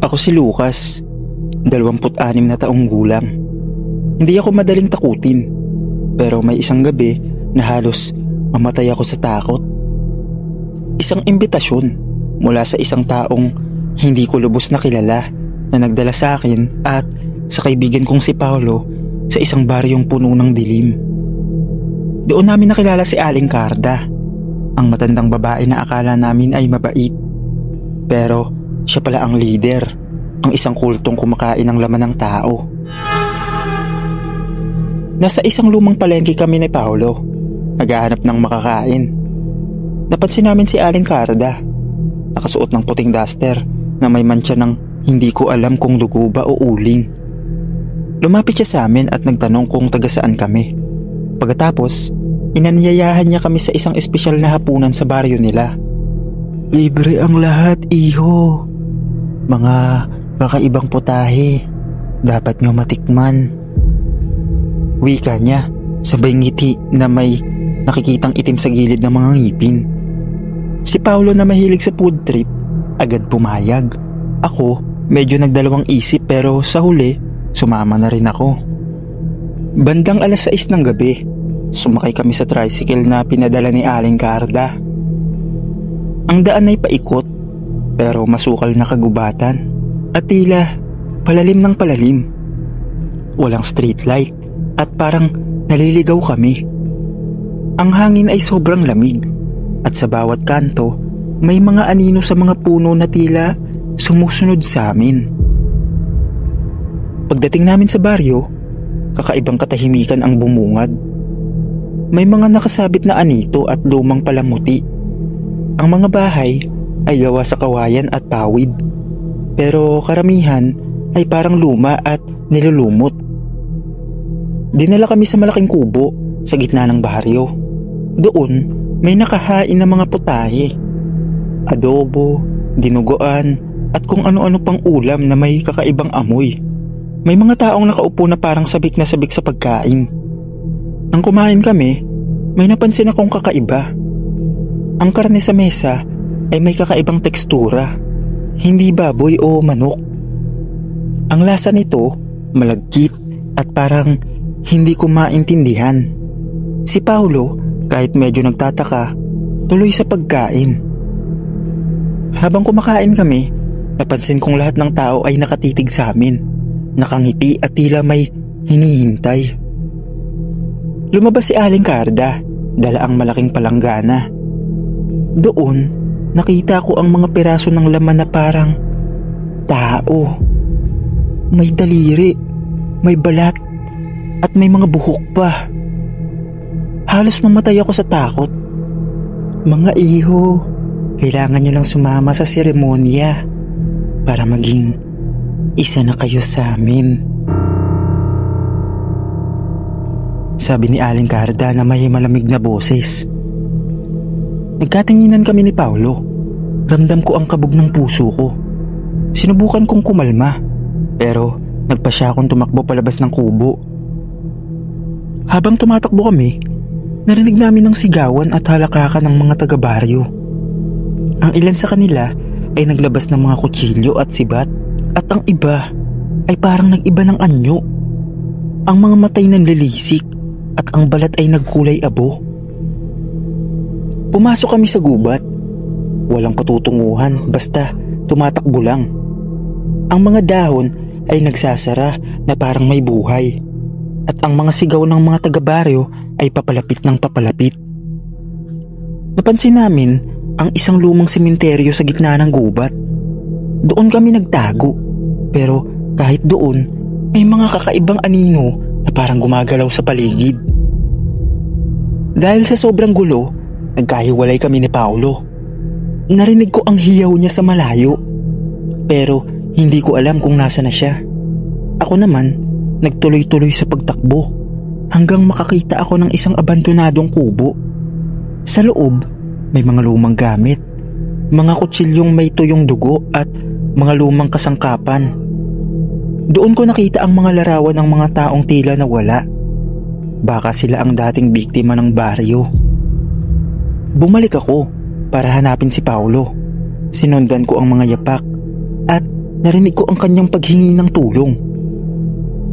Ako si Lucas, 26 na taong gulang. Hindi ako madaling takutin, pero may isang gabi na halos mamatay ako sa takot. Isang imbitasyon mula sa isang taong hindi ko lubos na kilala na nagdala sa akin at sa kaibigan kong si Paolo sa isang baryong puno ng dilim. Doon namin nakilala si Aling Carda, ang matandang babae na akala namin ay mabait. Pero siya pala ang leader, ang isang kultong kumakain ng laman ng tao. Nasa isang lumang palengke kami ni Paolo, naghahanap ng makakain. Napansin namin si Aling Carda, nakasuot ng puting duster na may mantsa ng hindi ko alam kung dugo ba o uling. Lumapit siya sa amin at nagtanong kung taga saan kami. Pagkatapos, inanyayahan niya kami sa isang espesyal na hapunan sa baryo nila. Libre ang lahat, iho. Mga kakaibang putahe, dapat nyo matikman. Wika niya, sabay ngiti na may nakikitang itim sa gilid ng mga ngipin. Si Paolo na mahilig sa food trip, agad pumayag. Ako, medyo nagdalawang isip pero sa huli, sumama na rin ako. Bandang 6:00 ng gabi, sumakay kami sa tricycle na pinadala ni Aling Carda. Ang daan ay paikot, pero masukal na kagubatan at tila palalim ng palalim. Walang street light at parang naliligaw kami. Ang hangin ay sobrang lamig at sa bawat kanto may mga anino sa mga puno na tila sumusunod sa amin. Pagdating namin sa baryo, kakaibang katahimikan ang bumungad. May mga nakasabit na anito at lumang palamuti. Ang mga bahay ay gawa sa kawayan at pawid, pero karamihan ay parang luma at nilulumot. Dinala kami sa malaking kubo sa gitna ng baryo. Doon may nakahain na mga putahe, adobo, dinuguan at kung ano-ano pang ulam na may kakaibang amoy. May mga taong nakaupo na parang sabik na sabik sa pagkain. Nang kumain kami, may napansin akong kakaiba. Ang karne sa mesa ay may kakaibang tekstura, hindi baboy o manok. Ang lasa nito malagkit at parang hindi ko maintindihan. Si Paolo, kahit medyo nagtataka, tuloy sa pagkain. Habang kumakain kami, napansin kong lahat ng tao ay nakatitig sa amin, nakangiti at tila may hinihintay. Lumabas si Aling Carda, dala ang malaking palanggana. Doon, nakita ko ang mga piraso ng laman na parang tao. May daliri, may balat, at may mga buhok pa. Halos mamatay ako sa takot. Mga iho, kailangan nyo lang sumama sa seremonya para maging isa na kayo sa amin. Sabi ni Aling Carda na may malamig na boses. Nagkatinginan kami ni Paolo. Ramdam ko ang kabog ng puso ko. Sinubukan kong kumalma, pero nagpa siya akong tumakbo palabas ng kubo. Habang tumatakbo kami, narinig namin ang sigawan at halakakan ng mga taga-baryo. Ang ilan sa kanila ay naglabas ng mga kutsilyo at sibat, at ang iba ay parang nag-iba ng anyo. Ang mga matay nanlilisik at ang balat ay nagkulay abo. Pumasok kami sa gubat. Walang patutunguhan, basta tumatakbo lang. Ang mga dahon ay nagsasara na parang may buhay, at ang mga sigaw ng mga taga-baryo ay papalapit ng papalapit. Napansin namin ang isang lumang sementeryo sa gitna ng gubat. Doon kami nagtago, pero kahit doon may mga kakaibang anino na parang gumagalaw sa paligid. Dahil sa sobrang gulo, nagkahiwalay kami ni Paolo. Narinig ko ang hiyaw niya sa malayo, pero hindi ko alam kung nasa na siya. Ako naman, nagtuloy-tuloy sa pagtakbo hanggang makakita ako ng isang abandonadong kubo. Sa loob, may mga lumang gamit, mga kutsilyong may tuyong dugo at mga lumang kasangkapan. Doon ko nakita ang mga larawan ng mga taong tila nawala. Baka sila ang dating biktima ng baryo. Bumalik ako para hanapin si Paolo. Sinundan ko ang mga yapak at narinig ko ang kanyang paghingi ng tulong.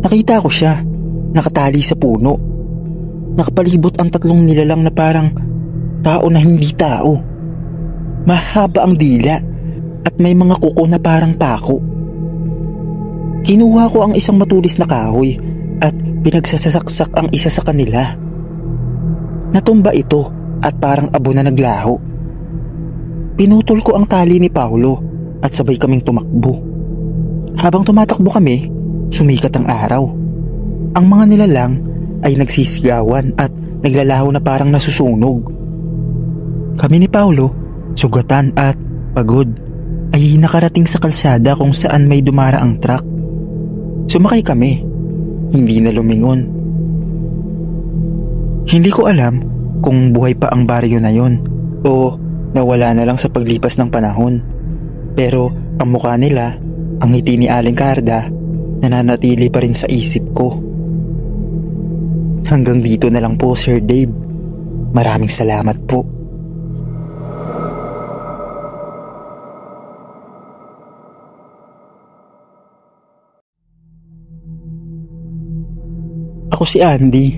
Nakita ko siya, nakatali sa puno. Nakapalibot ang 3 nilalang na parang tao na hindi tao. Mahaba ang dila at may mga kuko na parang pako. Kinuha ko ang isang matulis na kahoy at pinagsasaksak ang isa sa kanila. Natumba ito at parang abo na naglaho. Pinutol ko ang tali ni Paulo at sabay kaming tumakbo. Habang tumatakbo kami, sumikat ang araw. Ang mga nilalang ay nagsisigawan at naglalaho na parang nasusunog. Kami ni Paulo, sugatan at pagod, ay nakarating sa kalsada kung saan may dumaraang truck. Sumakay kami, hindi na lumingon. Hindi ko alam kung buhay pa ang baryo na yon o nawala na lang sa paglipas ng panahon. Pero ang mukha nila, ang ngiti ni Aling Carda, nananatili pa rin sa isip ko. Hanggang dito na lang po, Sir Dave. Maraming salamat po. Ako si Andy,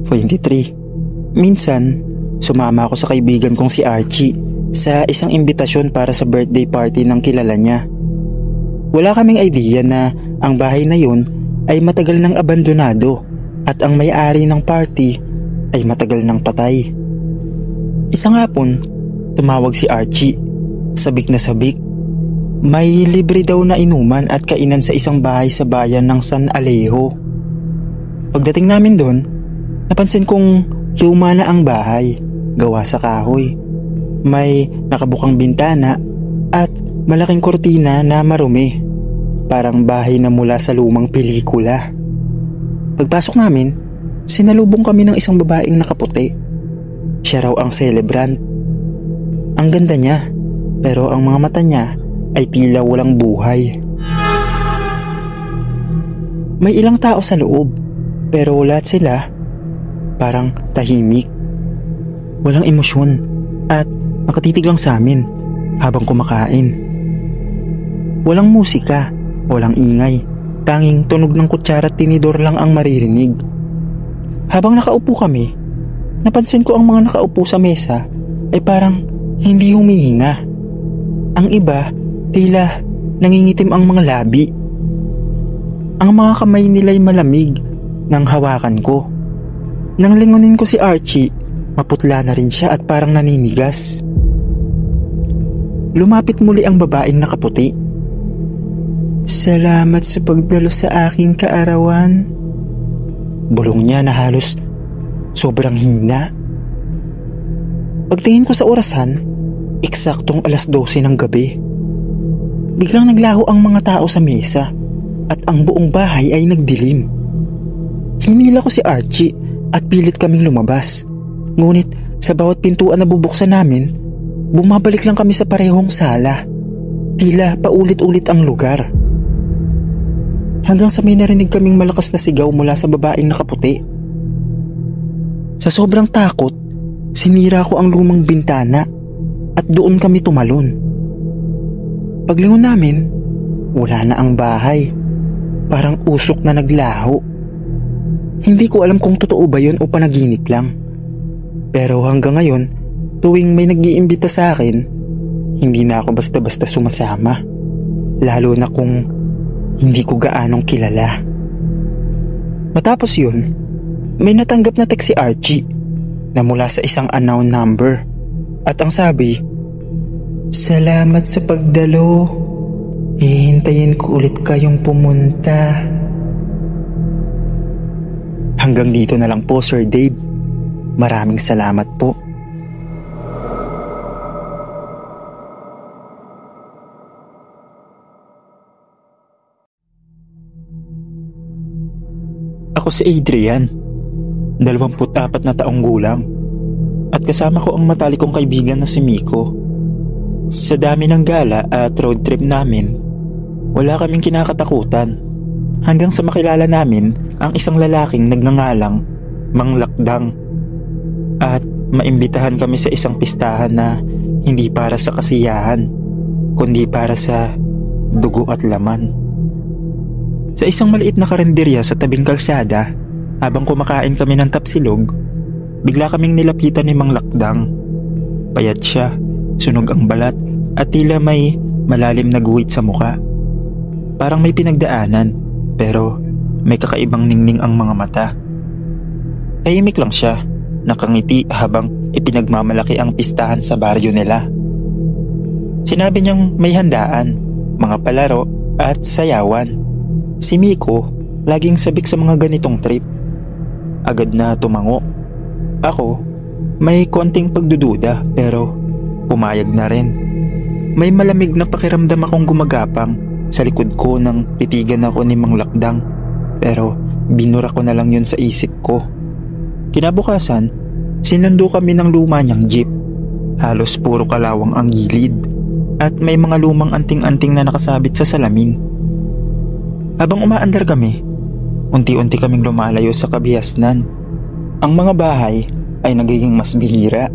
23. Minsan, sumama ako sa kaibigan kong si Archie sa isang imbitasyon para sa birthday party ng kilala niya. Wala kaming idea na ang bahay na yun ay matagal nang abandonado at ang may-ari ng party ay matagal nang patay. Isang hapon, tumawag si Archie, sabik na sabik. May libre daw na inuman at kainan sa isang bahay sa bayan ng San Alejo. Pagdating namin doon, napansin kong luma na ang bahay, gawa sa kahoy. May nakabukang bintana at malaking kurtina na marumi, parang bahay na mula sa lumang pelikula. Pagpasok namin, sinalubong kami ng isang babaeng nakaputi. Siya raw ang celebrant. Ang ganda niya, pero ang mga mata niya ay tila walang buhay. May ilang tao sa loob, pero lahat sila parang tahimik. Walang emosyon at nakatitig lang sa amin habang kumakain. Walang musika, walang ingay, tanging tunog ng kutsara at tinidor lang ang maririnig. Habang nakaupo kami, napansin ko ang mga nakaupo sa mesa ay parang hindi humihinga. Ang iba, tila nangingitim ang mga labi. Ang mga kamay nila'y malamig nang hawakan ko. Nang lingunin ko si Archie, maputla na rin siya at parang naninigas. Lumapit muli ang babaeng nakaputi. Salamat sa pagdalo sa aking kaarawan. Bulong niya na halos sobrang hina. Pagtingin ko sa orasan, eksaktong 12:00 ng gabi. Biglang naglaho ang mga tao sa mesa at ang buong bahay ay nagdilim. Hinila ko si Archie at pilit kaming lumabas. Ngunit sa bawat pintuan na bubuksan namin, bumabalik lang kami sa parehong sala. Tila paulit-ulit ang lugar. Hanggang sa may narinig kaming malakas na sigaw mula sa babaeng nakaputi. Sa sobrang takot, sinira ko ang lumang bintana at doon kami tumalon. Paglingon namin, wala na ang bahay. Parang usok na naglaho. Hindi ko alam kung totoo ba yun o panaginip lang. Pero hanggang ngayon, tuwing may nag-iimbita sa akin, hindi na ako basta-basta sumasama. Lalo na kung hindi ko gaanong kilala. Matapos yun, may natanggap na text si Archie na mula sa isang unknown number. At ang sabi, salamat sa pagdalo. Hihintayin ko ulit kayong pumunta. Hanggang dito na lang po, Sir Dave. Maraming salamat po. Ako si Adrian, 24 na taong gulang, at kasama ko ang matalik kong kaibigan na si Miko. Sa dami ng gala at road trip namin, wala kaming kinakatakutan hanggang sa makilala namin ang isang lalaking nagngangalang Mang Lakdang at maimbitahan kami sa isang pistahan na hindi para sa kasiyahan kundi para sa dugo at laman. Sa isang maliit na karinderya sa tabing kalsada, habang kumakain kami ng tapsilog, bigla kaming nilapitan ni Mang Lakdang. Payat siya, sunog ang balat at tila may malalim na guhit sa muka. Parang may pinagdaanan, pero may kakaibang ningning ang mga mata. Tahimik lang siya, nakangiti habang ipinagmamalaki ang pistahan sa baryo nila. Sinabi niyang may handaan, mga palaro at sayawan. Si Miko laging sabik sa mga ganitong trip. Agad na tumango. Ako, may konting pagdududa pero pumayag na rin. May malamig na pakiramdam akong gumagapang sa likod ko nang titigan ako ni Mang Lakdang, pero binura ko na lang yun sa isip ko. Kinabukasan, sinundo kami ng luma niyang jeep. Halos puro kalawang ang gilid at may mga lumang anting-anting na nakasabit sa salamin. Habang umaandar kami, unti-unti kaming lumalayo sa kabihasnan. Ang mga bahay ay nagiging mas bihira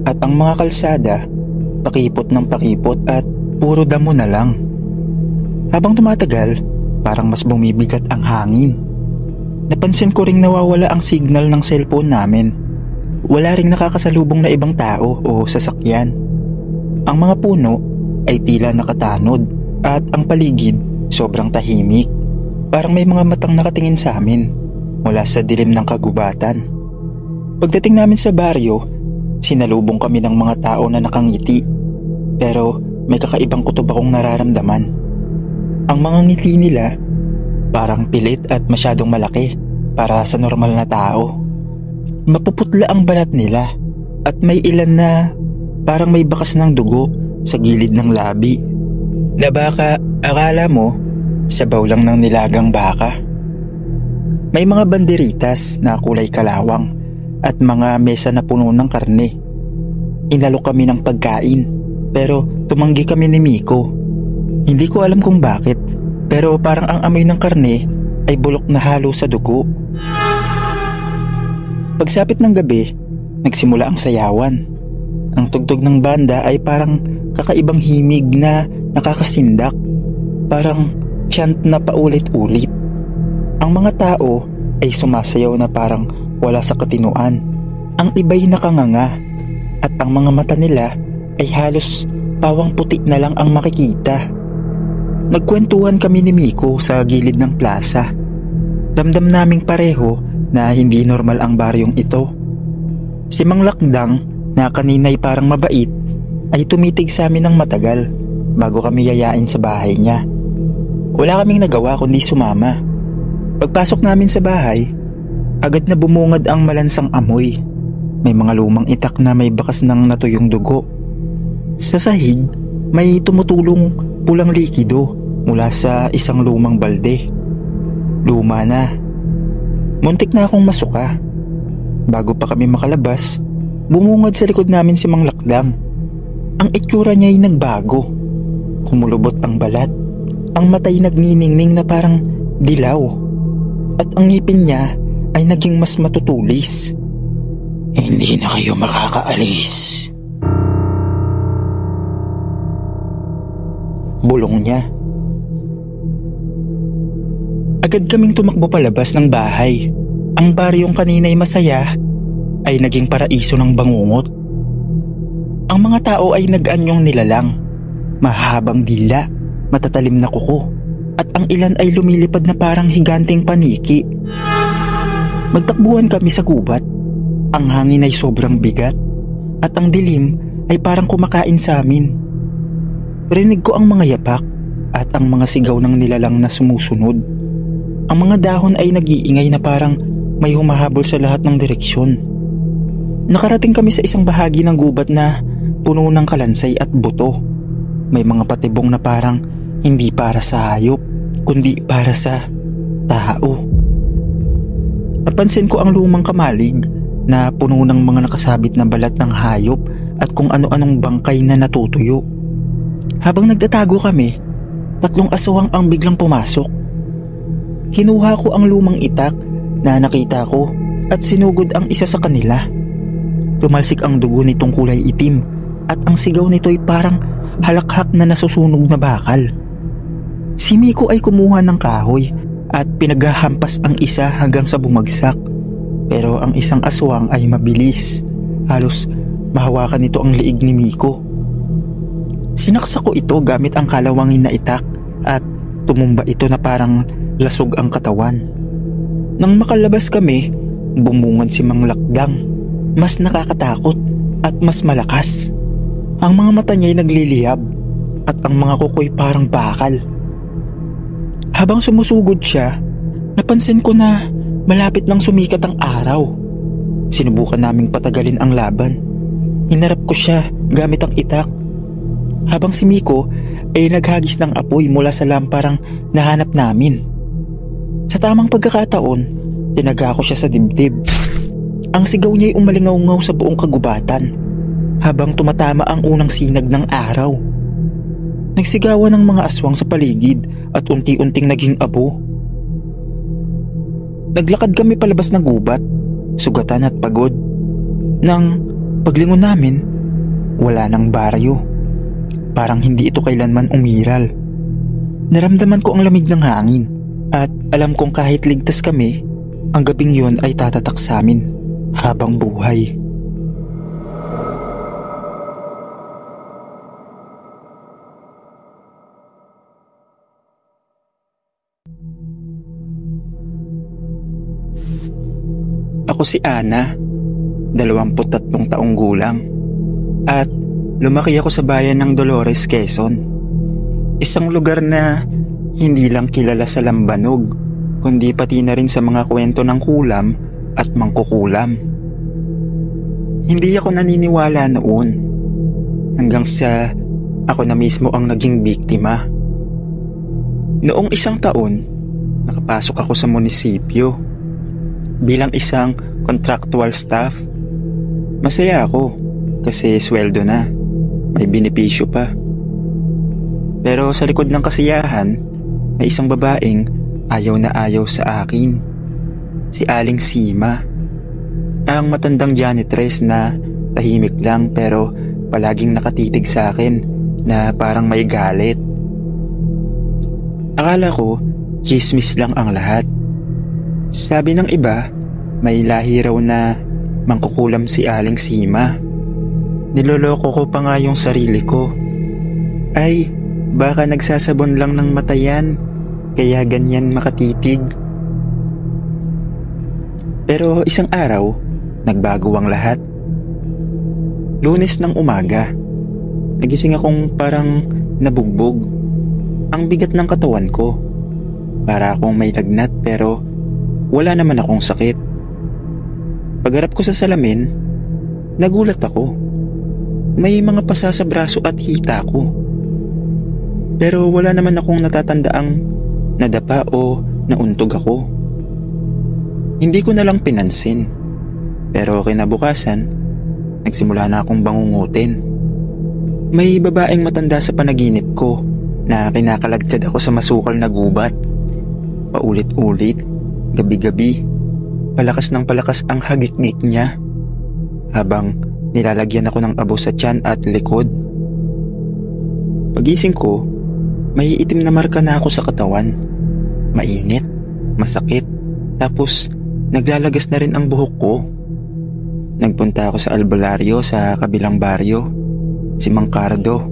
at ang mga kalsada pakipot ng pakipot at puro damo na lang. Habang tumatagal, parang mas bumibigat ang hangin. Napansin ko ring nawawala ang signal ng cellphone namin. Wala ring nakakasalubong na ibang tao o sasakyan. Ang mga puno ay tila nakatanod at ang paligid sobrang tahimik. Parang may mga matang nakatingin sa amin mula sa dilim ng kagubatan. Pagdating namin sa baryo, sinalubong kami ng mga tao na nakangiti, pero may kakaibang kutob akong nararamdaman. Ang mga ngiti nila parang pilit at masyadong malaki para sa normal na tao. Mapuputla ang balat nila at may ilan na parang may bakas ng dugo sa gilid ng labi. Na baka akala mo sabaw lang ng nilagang baka. May mga banderitas na kulay kalawang at mga mesa na puno ng karne. Inalok kami ng pagkain pero tumanggi kami ni Miko. Hindi ko alam kung bakit, pero parang ang amoy ng karne ay bulok na halo sa dugo. Pagsapit ng gabi, nagsimula ang sayawan. Ang tugtog ng banda ay parang kakaibang himig na nakakasindak. Parang chant na paulit-ulit. Ang mga tao ay sumasayaw na parang wala sa katinuan. Ang iba'y nakanganga at ang mga mata nila ay halos pawang puti na lang ang makikita. Nagkwentuhan kami ni Miko sa gilid ng plaza. Ramdam naming pareho na hindi normal ang baryong ito. Si Mang Lakdang na kanina'y parang mabait ay tumitig sa amin ng matagal bago kami yayain sa bahay niya. Wala kaming nagawa kundi sumama. Pagpasok namin sa bahay, agad na bumungad ang malansang amoy. May mga lumang itak na may bakas ng natuyong dugo. Sa sahig, may tumutulong pulang likido mula sa isang lumang balde. Luma na. Muntik na akong masuka. Bago pa kami makalabas, bumungad sa likod namin si Mang Lakdang. Ang itsura niya ay nagbago. Kumulubot ang balat. Ang mata'y nagniningning na parang dilaw. At ang ngipin niya ay naging mas matutulis. Hindi na kayo makakaalis. Bulong niya. Agad kaming tumakbo palabas ng bahay. Ang baryong kanina'y masaya ay naging paraiso ng bangungot. Ang mga tao ay nag-anyong nilalang, mahabang dila, matatalim na kuko, at ang ilan ay lumilipad na parang higanting paniki. Magtakbuhan kami sa gubat. Ang hangin ay sobrang bigat at ang dilim ay parang kumakain sa amin. Rinig ko ang mga yapak at ang mga sigaw ng nilalang na sumusunod. Ang mga dahon ay nag-iingay na parang may humahabol sa lahat ng direksyon. Nakarating kami sa isang bahagi ng gubat na puno ng kalansay at buto. May mga patibong na parang hindi para sa hayop, kundi para sa tao. Napansin ko ang lumang kamalig na puno ng mga nakasabit na balat ng hayop at kung ano-anong bangkay na natutuyo. Habang nagtatago kami, 3 aswang ang biglang pumasok. Kinuha ko ang lumang itak na nakita ko at sinugod ang isa sa kanila. Tumalsik ang dugo nitong kulay itim at ang sigaw nito ay parang halakhak na nasusunog na bakal. Si Miko ay kumuha ng kahoy at pinaghahampas ang isa hanggang sa bumagsak. Pero ang isang aswang ay mabilis. Halos mahawakan nito ang liig ni Miko. Sinaksak ko ito gamit ang kalawangin na itak at tumumba ito na parang lasog ang katawan. Nang makalabas kami, bumungad si Mang Lakdang. Mas nakakatakot at mas malakas. Ang mga mata niya ay nagliliyab at ang mga kuko'y parang bakal. Habang sumusugod siya, napansin ko na malapit nang sumikat ang araw. Sinubukan naming patagalin ang laban. Hinarap ko siya gamit ang itak. Habang si Miko ay naghagis ng apoy mula sa lamparang nahanap namin. Sa tamang pagkakataon, tinaga ko siya sa dibdib. Ang sigaw niya ay umalingaw-ngaw sa buong kagubatan habang tumatama ang unang sinag ng araw. Nagsigawan ng mga aswang sa paligid at unti-unting naging abo. Naglakad kami palabas ng gubat, sugatan at pagod. Nang paglingon namin, wala nang baryo. Parang hindi ito kailanman umiral. Naramdaman ko ang lamig ng hangin at alam kong kahit ligtas kami, ang gabing yon ay tatatak sa amin habang buhay. Ako si Ana, 23 taong gulang, at lumaki ako sa bayan ng Dolores, Quezon. Isang lugar na hindi lang kilala sa lambanog, kundi pati na rin sa mga kwento ng kulam at mangkukulam. Hindi ako naniniwala noon, hanggang sa ako na mismo ang naging biktima. Noong isang taon, nakapasok ako sa munisipyo bilang isang contractual staff. Masaya ako kasi sweldo na. May benepisyo pa. Pero sa likod ng kasiyahan, may isang babaeng ayaw na ayaw sa akin. Si Aling Sima. Ang matandang janitress na tahimik lang pero palaging nakatitig sa akin na parang may galit. Akala ko, chismis lang ang lahat. Sabi ng iba, may lahi raw na mangkukulam si Aling Sima. Niloloko ko pa nga yung sarili ko. Ay, baka nagsasabon lang ng mata yan, kaya ganyan makatitig. Pero isang araw, nagbago ang lahat. Lunes ng umaga, nagising akong parang nabugbog. Ang bigat ng katawan ko. Para akong may lagnat pero wala naman akong sakit. Pagharap ko sa salamin, nagulat ako. May mga pasa sa braso at hita ko. Pero wala naman akong natatandaang nadapa o nauntog ako. Hindi ko na lang pinansin. Pero kinabukasan, nagsimula na akong bangungutin. May babaeng matanda sa panaginip ko na kinakaladkad ako sa masukal na gubat. Paulit-ulit, gabi-gabi, palakas ng palakas ang hagik-gik niya. Habang nilalagyan ako ng abo sa tiyan at likod. Pagising ko, may itim na marka na ako sa katawan. Mainit, masakit, tapos naglalagas na rin ang buhok ko. Nagpunta ako sa albularyo sa kabilang baryo, si Mang Cardo.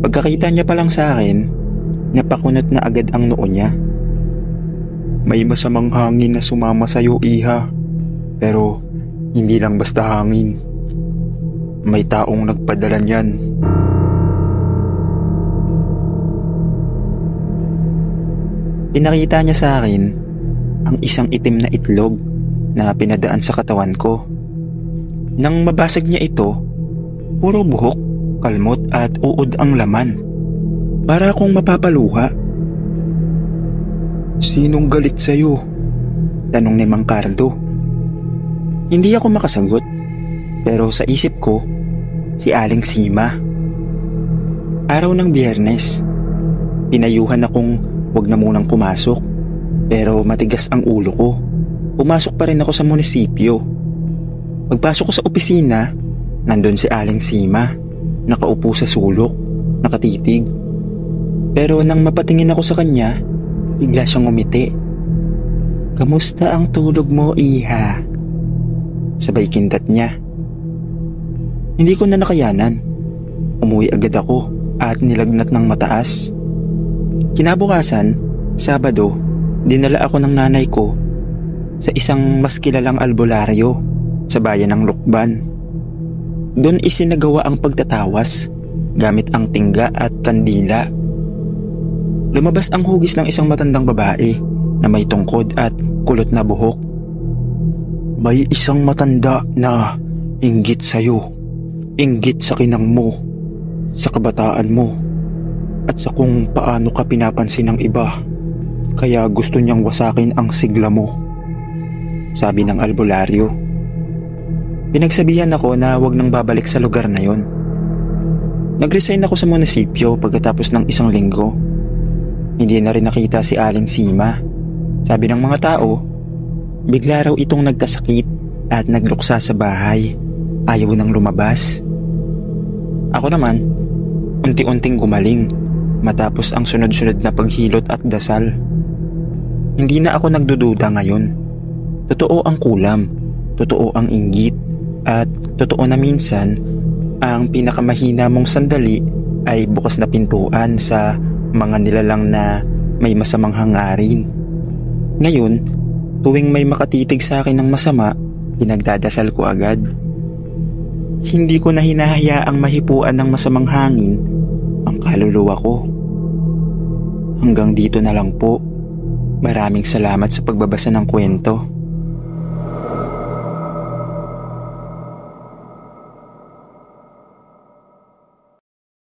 Pagkakita niya pa lang sa akin, napakunot na agad ang noo niya. May masamang hangin na sumama sa'yo, iha. Pero hindi lang basta hangin. May taong nagpadala niyan. Pinakita niya sa akin ang isang itim na itlog na pinadaan sa katawan ko. Nang mabasag niya ito, puro buhok, kalmot at uod ang laman. Para akong mapapaluha. Sinong galit sa'yo? Tanong ni Mang Cardo. Hindi ako makasagot, pero sa isip ko, si Aling Sima. Araw ng Biyernes, pinayuhan akong huwag na munang pumasok, pero matigas ang ulo ko. Pumasok pa rin ako sa munisipyo. Pagpasok ko sa opisina, nandun si Aling Sima, nakaupo sa sulok, nakatitig. Pero nang mapatingin ako sa kanya, bigla siyang umiti. "Kamusta ang tulog mo, Iha?" Sabay kindat niya. Hindi ko na nakayanan. Umuwi agad ako at nilagnat ng mataas. Kinabukasan, Sabado, dinala ako ng nanay ko sa isang mas kilalang albularyo sa bayan ng Lukban. Doon isinagawa ang pagtatawas gamit ang tingga at kandila. Lumabas ang hugis ng isang matandang babae na may tungkod at kulot na buhok. "May isang matanda na inggit sa'yo, inggit sa kinang mo, sa kabataan mo, at sa kung paano ka pinapansin ng iba. Kaya gusto niyang wasakin ang sigla mo," sabi ng albularyo. Pinagsabihan ako na wag nang babalik sa lugar na yon. Nag-resign ako sa munisipyo pagkatapos ng isang linggo. Hindi na rin nakita si Aling Sima. Sabi ng mga tao, bigla raw itong nagkasakit at nagluksa sa bahay. Ayaw nang lumabas. Ako naman, unti-unting gumaling matapos ang sunod-sunod na paghilot at dasal. Hindi na ako nagdududa ngayon. Totoo ang kulam, totoo ang inggit, at totoo na minsan ang pinakamahina mong sandali ay bukas na pintuan sa mga nilalang na may masamang hangarin. Ngayon, tuwing may makatitig sa akin ng masama, pinagdadasal ko agad. Hindi ko na hinahayaang mahipuan ng masamang hangin ang kaluluwa ko. Hanggang dito na lang po. Maraming salamat sa pagbabasa ng kwento.